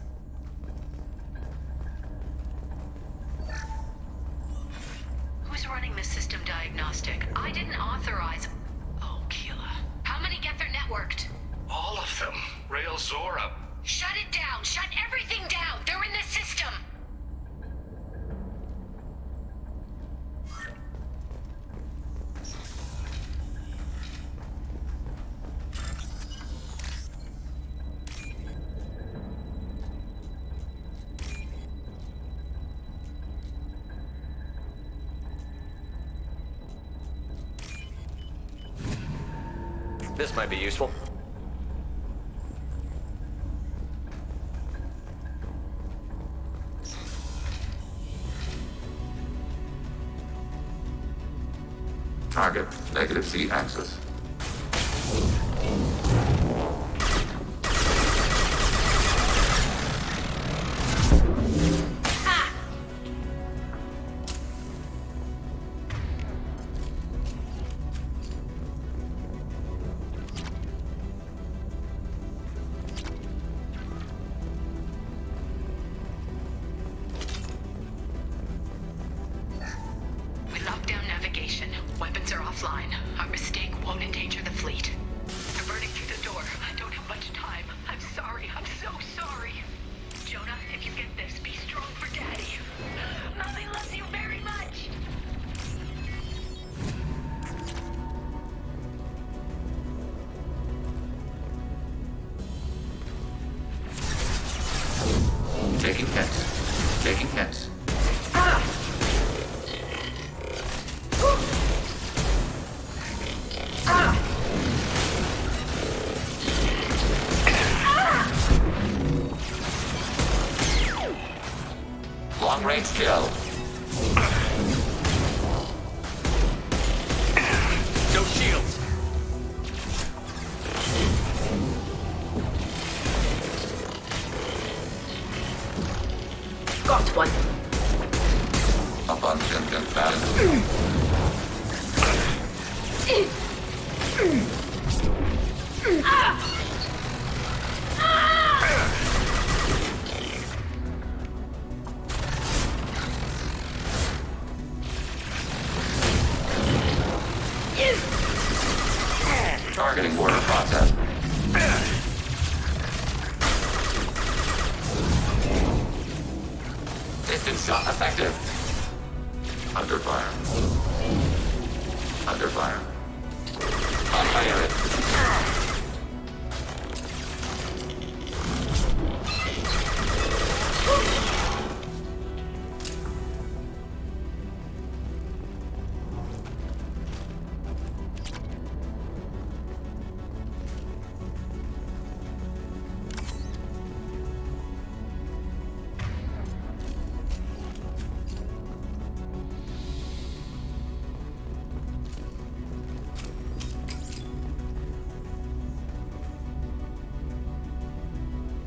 Who's running the system diagnostic? I didn't authorize... Oh, Keela. How many get their networked? All of them. Rail'Zora. Shut it down! Shut everything down! They're in the system! This might be useful. Target, negative Z axis. We locked down navigation. Weapons are offline. Our mistake won't endanger the fleet. They're burning through the door. I don't have much time. I'm sorry. I'm so sorry. Jonah, if you get this, be strong for Daddy. Mommy loves you very much. Taking hits. Taking hits. Long-range kill. No shields. Got one. Abundant value. Targeting water process. Distance shot effective. Under fire. Under fire. Fire it.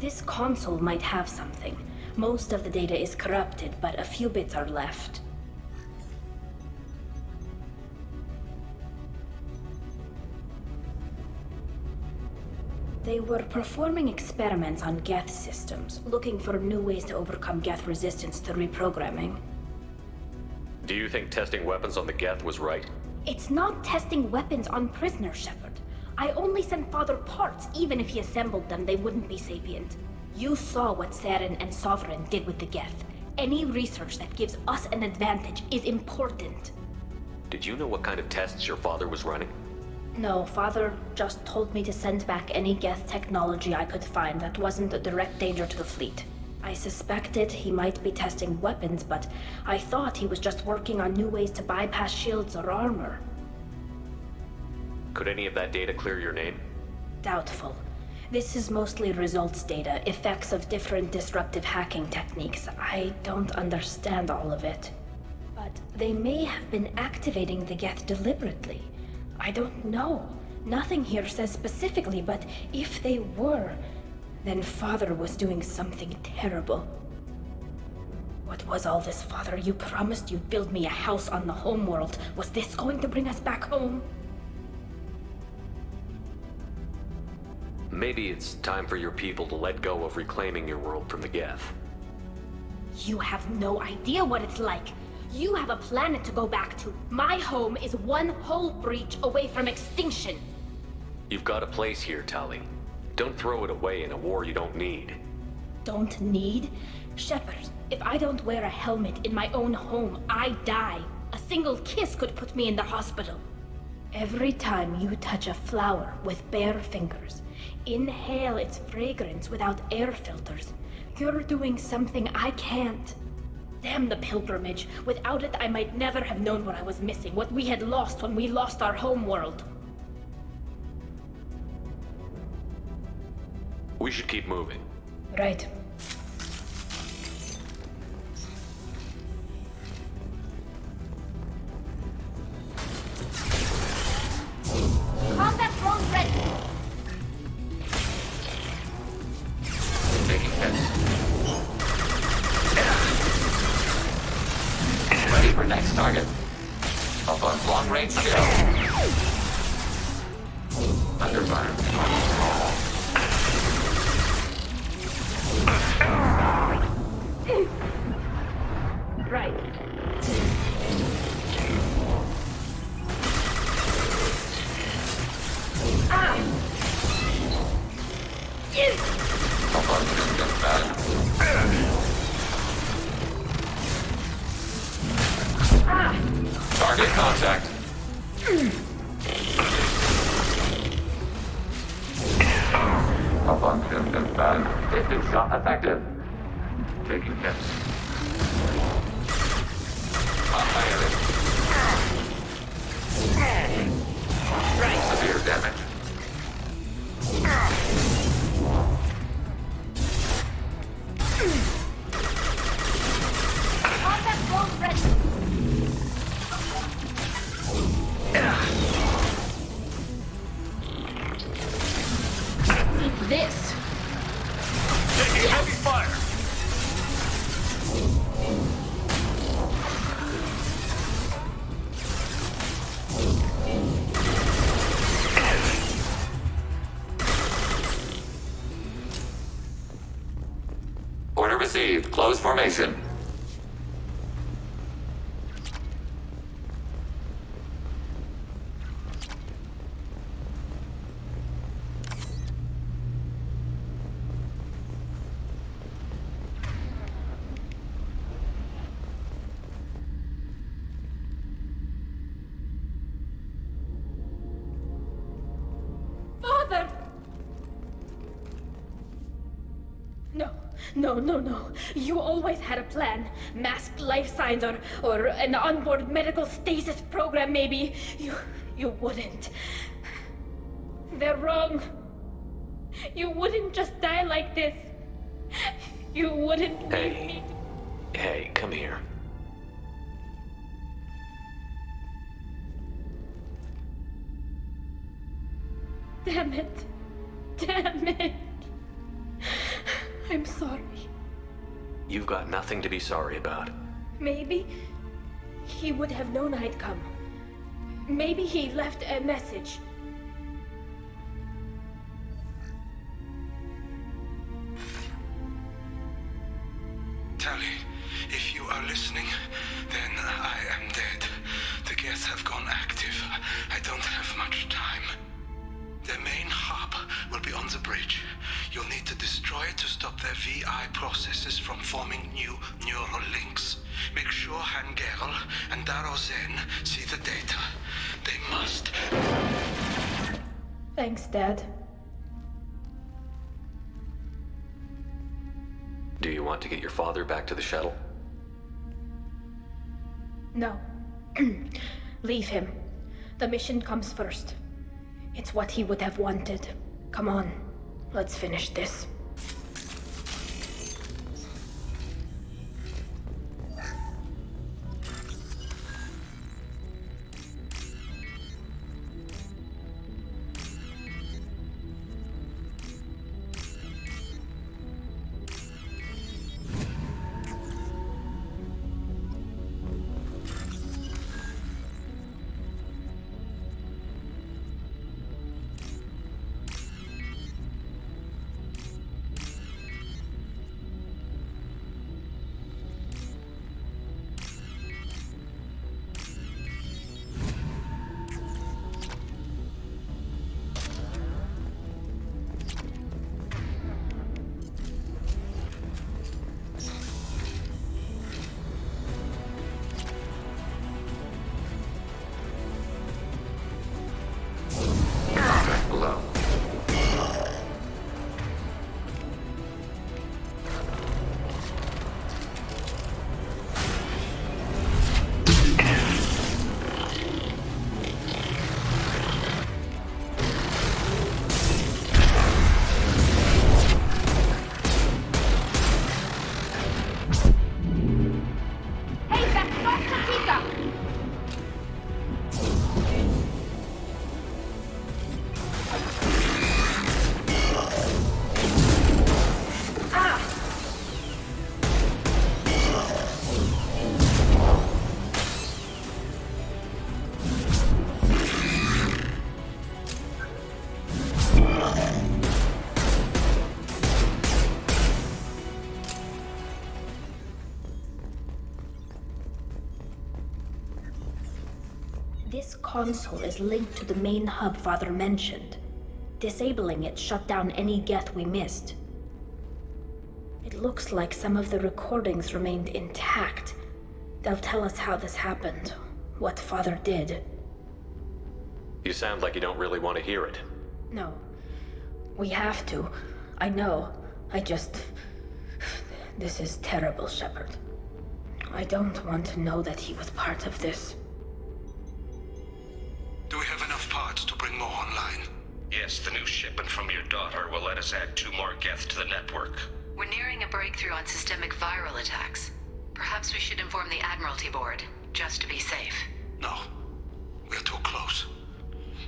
This console might have something. Most of the data is corrupted, but a few bits are left. They were performing experiments on Geth systems, looking for new ways to overcome Geth resistance to reprogramming. Do you think testing weapons on the Geth was right? It's not testing weapons on prisoners, Shepard. I only sent Father parts. Even if he assembled them, they wouldn't be sapient. You saw what Saren and Sovereign did with the Geth. Any research that gives us an advantage is important. Did you know what kind of tests your father was running? No, Father just told me to send back any Geth technology I could find that wasn't a direct danger to the fleet. I suspected he might be testing weapons, but I thought he was just working on new ways to bypass shields or armor. Could any of that data clear your name? Doubtful. This is mostly results data, effects of different disruptive hacking techniques. I don't understand all of it. But they may have been activating the Geth deliberately. I don't know. Nothing here says specifically, but if they were, then Father was doing something terrible. What was all this, Father? You promised you'd build me a house on the homeworld. Was this going to bring us back home? Maybe it's time for your people to let go of reclaiming your world from the Geth. You have no idea what it's like. You have a planet to go back to. My home is one hull breach away from extinction. You've got a place here, Tali. Don't throw it away in a war you don't need. Don't need? Shepard, if I don't wear a helmet in my own home, I die. A single kiss could put me in the hospital. Every time you touch a flower with bare fingers, inhale its fragrance without air filters, you're doing something I can't. Damn the pilgrimage. Without it, I might never have known what I was missing, what we had lost when we lost our home world. We should keep moving. Right. Combat drone ready. Taking hits. Ready for next target. Up on long-range kill. Under fire. Right. Ah! Up on just bad. Ah! Target contact. Up on just bad. Distance shot effective. Taking hits. Right. Severe damage. Combat drone ready. Eat this. Taking heavy fire. Order received. Close formation. Father! No. You always had a plan. Masked life signs or an onboard medical stasis program, maybe. You wouldn't. They're wrong. You wouldn't just die like this. You wouldn't leave me. Hey, come here. Damn it. I'm sorry. You've got nothing to be sorry about. Maybe he would have known I'd come. Maybe he left a message. Tali, if you are listening, then I am dead. The Geth have gone active. I don't have much time. Their main hub will be on the bridge. You'll need to destroy it to stop their VI processes from forming new neural links. Make sure Hangerel and Daro Zen see the data. They must. Thanks, Dad. Do you want to get your father back to the shuttle? No. Leave him. The mission comes first. It's what he would have wanted. Come on, let's finish this. This console is linked to the main hub Father mentioned. Disabling it shut down any Geth we missed. It looks like some of the recordings remained intact. They'll tell us how this happened, what Father did. You sound like you don't really want to hear it. No. We have to. I know. This is terrible, Shepard. I don't want to know that he was part of this. Do we have enough parts to bring more online? Yes, the new shipment from your daughter will let us add 2 more Geth to the network. We're nearing a breakthrough on systemic viral attacks. Perhaps we should inform the Admiralty Board, just to be safe. No. We're too close.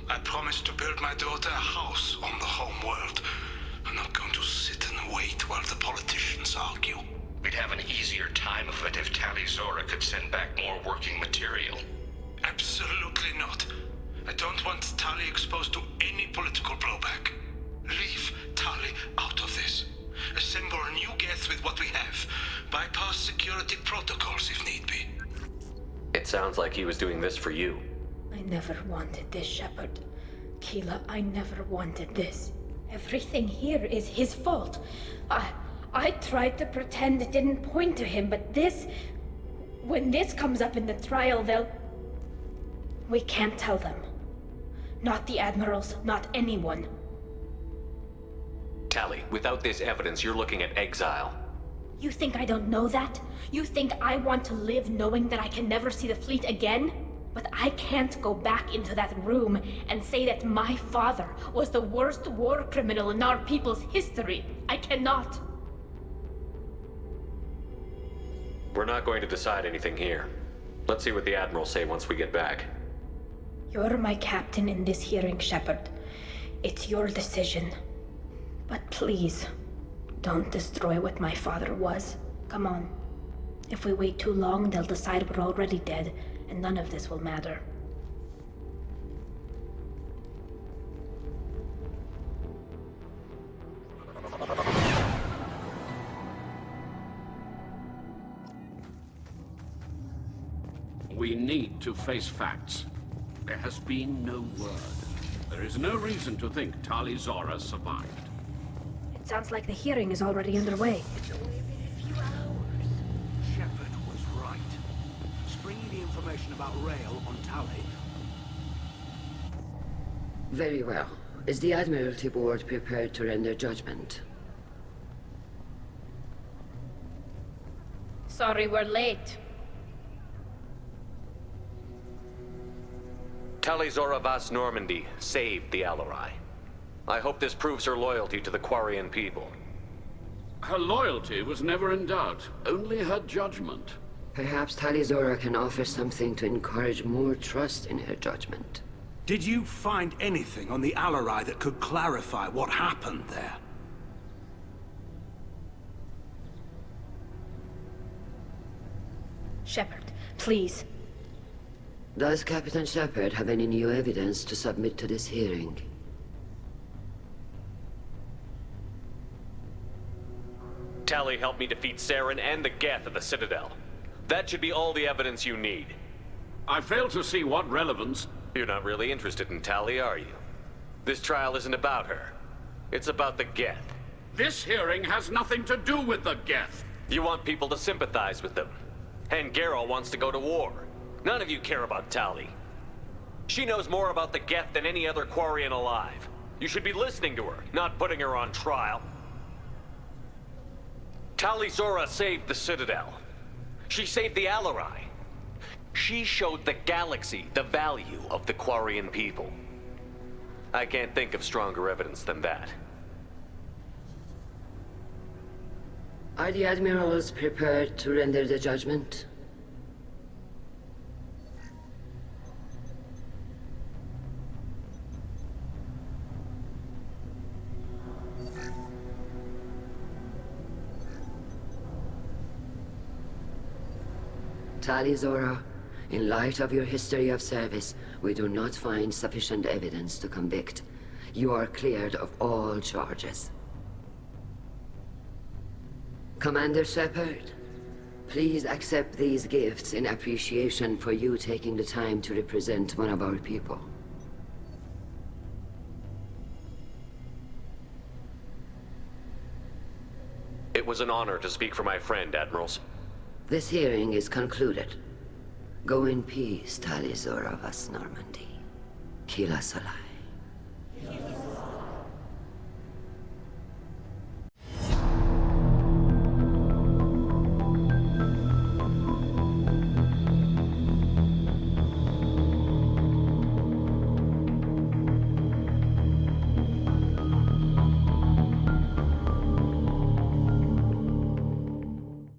I promised to build my daughter a house on the home world. I'm not going to sit and wait while the politicians argue. We'd have an easier time of it if Tali'zora could send back more working material. Absolutely not. I don't want Tali exposed to any political blowback. Leave Tali out of this. Assemble new Geth with what we have. Bypass security protocols if need be. It sounds like he was doing this for you. I never wanted this, Shepard. Keela, I never wanted this. Everything here is his fault. I tried to pretend it didn't point to him, but this... When this comes up in the trial, they'll... We can't tell them. Not the Admirals, not anyone. Tali, without this evidence, you're looking at exile. You think I don't know that? You think I want to live knowing that I can never see the fleet again? But I can't go back into that room and say that my father was the worst war criminal in our people's history. I cannot. We're not going to decide anything here. Let's see what the Admirals say once we get back. You're my captain in this hearing, Shepard. It's your decision. But please, don't destroy what my father was. Come on. If we wait too long, they'll decide we're already dead, and none of this will matter. We need to face facts. There has been no word. There is no reason to think Tali'zora survived. It sounds like the hearing is already underway. Shepard was right. Springing the information about Rael on Tali. Very well. Is the Admiralty Board prepared to render judgment? Sorry we're late. Tali'zora Vas Normandy saved the Alarai. I hope this proves her loyalty to the Quarian people. Her loyalty was never in doubt, only her judgment. Perhaps Tali'zora can offer something to encourage more trust in her judgment. Did you find anything on the Alarai that could clarify what happened there? Shepard, please. Does Captain Shepard have any new evidence to submit to this hearing? Tali helped me defeat Saren and the Geth at the Citadel. That should be all the evidence you need. I fail to see what relevance... You're not really interested in Tali, are you? This trial isn't about her. It's about the Geth. This hearing has nothing to do with the Geth. You want people to sympathize with them. And Geralt wants to go to war. None of you care about Tali. She knows more about the Geth than any other Quarian alive. You should be listening to her, not putting her on trial. Tali'zora saved the Citadel. She saved the Alarai. She showed the galaxy the value of the Quarian people. I can't think of stronger evidence than that. Are the admirals prepared to render the judgment? Tali'zora, in light of your history of service, we do not find sufficient evidence to convict. You are cleared of all charges. Commander Shepard, please accept these gifts in appreciation for you taking the time to represent one of our people. It was an honor to speak for my friend, Admirals. This hearing is concluded. Go in peace, Tali'zora Vas Normandy. Kila Solai.